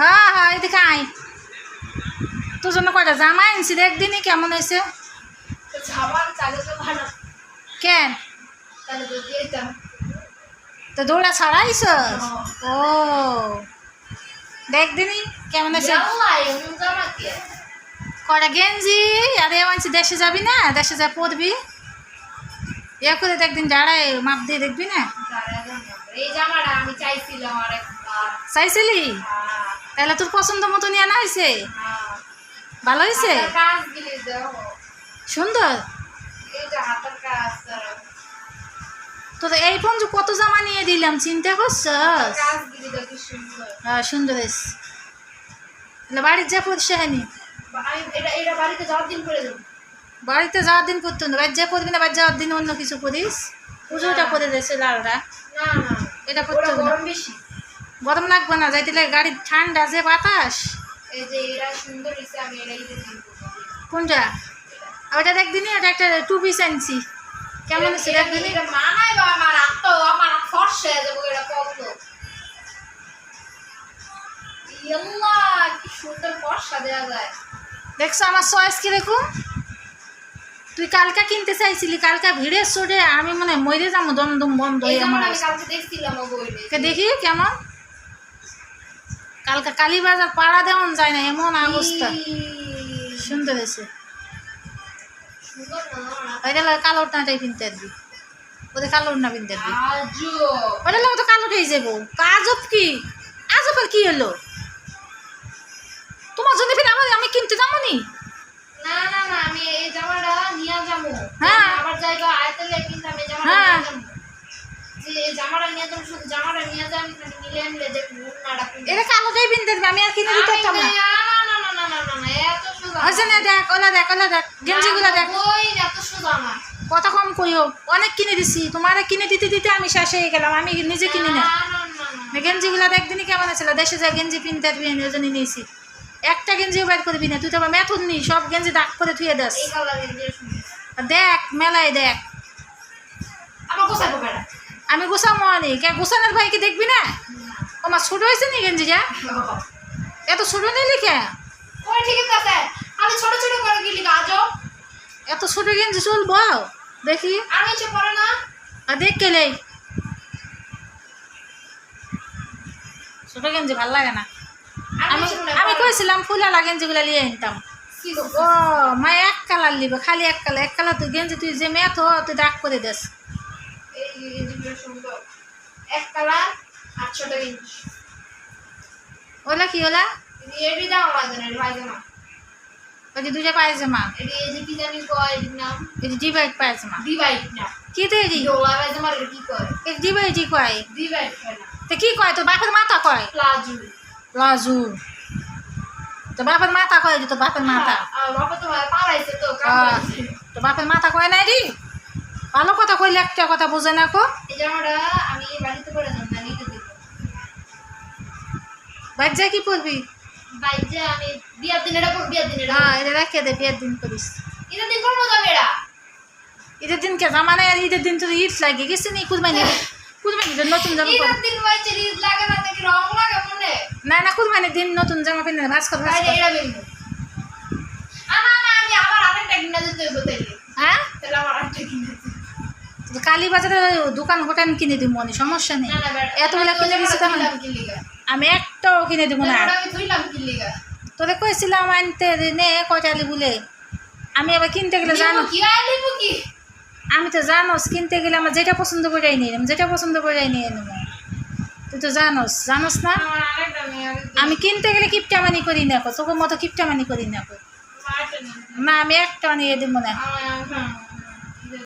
হ্যাঁ হ্যাঁ এদিকে আয়, তোর জন্য কয়টা জামা আনছি একদিনই কেমন হয়েছে? কেন তো দৌড়া ছাড়াইছ? ও দেখ দিনই কেমন হয়েছে। কয়টা গেঞ্জি আর এ আনছি, দেশে যাবি না? দেশে যা পরবি এ করে একদিন দাঁড়ায় মাপ দিয়ে দেখবি না? চাইছিলি? তাহলে তোর পছন্দ মতো নিয়ে আনা হয়েছে? ভালো হয়েছে? সুন্দর। তোর এই পর্যন্ত কত জামা নিয়ে দিলাম, চিন্তা করছস? হ্যাঁ সুন্দর হয়েছে। তাহলে বাড়ির যা পড়ছে হয়নি? বাড়িতে যাওয়ার দিন পড়তো না, বাড়ি যা পড়বি না, বাড়ি যাওয়ার দিন অন্য কিছু পড়িস। পুজোটা পরে দিয়েছে লালরা, এটা পড়তে হবে না। গরম লাগবে না, যাইতে লাগে গাড়ির ঠান্ডা যে বাতাস। কোনটা? ওটা একদিনই ওটা একটা 2 পিস আনছি, কেমন হচ্ছে একদিনই? দেখছো আমার চয়েস কিরকম? তুই কালকা কিনতে চাইছিলি, কালকা ভিড়ের চোটে আমি মনে মরে যাবো, দমদম বন্ধ হয়ে। দেখি কেমন কালকা কালীবাজার পাড়া দেওয়ান যায় না এমন অবস্থা। সুন্দর হয়েছে। কালোর নাটাই কিনতে আসবি, ওদের কালোর না কিনতে আসবি, ওটা লোক তো কালোটাই যাবো। আজব কি? আজবের কি হলো তোমার জন্য? ফিরে আমি কিনতে যাবো নি? এটা কালোটাই কিনতে আসবি, আমি আর কিনে দিতে পারতাম না। দেখ ওলা দেখ, ওলা দেখ গেঞ্জিগুলো দেখ, কত কম কইও। অনেক কিনে দিছি, তোমার কিনে দিতে দিতে আমি শেষ হয়ে গেলাম, আমি নিজে কিনি না। গেঞ্জিগুলো একদিনই কেমন ছিল, দেশে যা গেঞ্জি কিনতে আসবি ওই জন্য নিয়েছি। একটা গেঞ্জিও বের করবি না তুই, তো আবার মেথড নি, সব গেঞ্জি দাগ করে থুয়ে দাস। দেখ মেলায় দেখ, আমি গোছাবো অনেক। গোছানোর ভাইকে দেখবি না? আমার ছোট হয়েছে নি গেঞ্জি যা, এত ছোট নিলি কে? এত ছোট গেঞ্জি চলবো দেখি? দেখ কেলে ছোট গেঞ্জি ভাল লাগে না। আমি কইছিলাম ফুলালা গেঞ্জিগুলা নিয়ে আনতাম। ও মা এক কালার লিবে, খালি এক কালার। এক কালার তুই গেঞ্জি তুই যে মেথ তুই দাগ করে দেস। ওলা কি ওলা? ওই যে দুইটা পায়জামা, ডিভাইড পায়জামা। কি তো ডিভাইড কয়? তো কি কয় তোর বাপের মাথা কয়? প্লাজু। তো বাপের মাথা কয়? তো বাপের মাথা, তো বাপের মাথা কয় নাই রে? ভালো কথা কইলে একটা কথা বোঝে না কো। বাচ্চা কি পড়বি? হ্যাঁ এটা রেখে দে, বিয়ের দিন করিস। ঈদের দিন কে জামা নাই? আর ঈদের দিন তো ঈদ লাগে গেছে নি, কুরবানি নতুন জামা না না, কুরবানির দিন নতুন জামা কিনে ভাজ কর। হ্যাঁ কালীবাজারে দোকান হোটেল কিনে দিব মনে, সমস্যা নেই। এতগুলা কিনে দিচ্ছি তখন আমি একটাও কিনে দিব না। তোরে কইছিলাম আনতে নে কয়টা আলি বলে, আমি আবার কিনতে গেলে জানো, আমি তো জানোস কিনতে গেলে আমার যেটা পছন্দ করে নিয়ে নেব, যেটা পছন্দ করে নিয়ে নেব। তুই তো জানোস না? আমি কিনতে গেলে কিপটামানি করি না, তোকে মতো কিপটামানি করি না। না আমি একটা নিয়ে দিব না।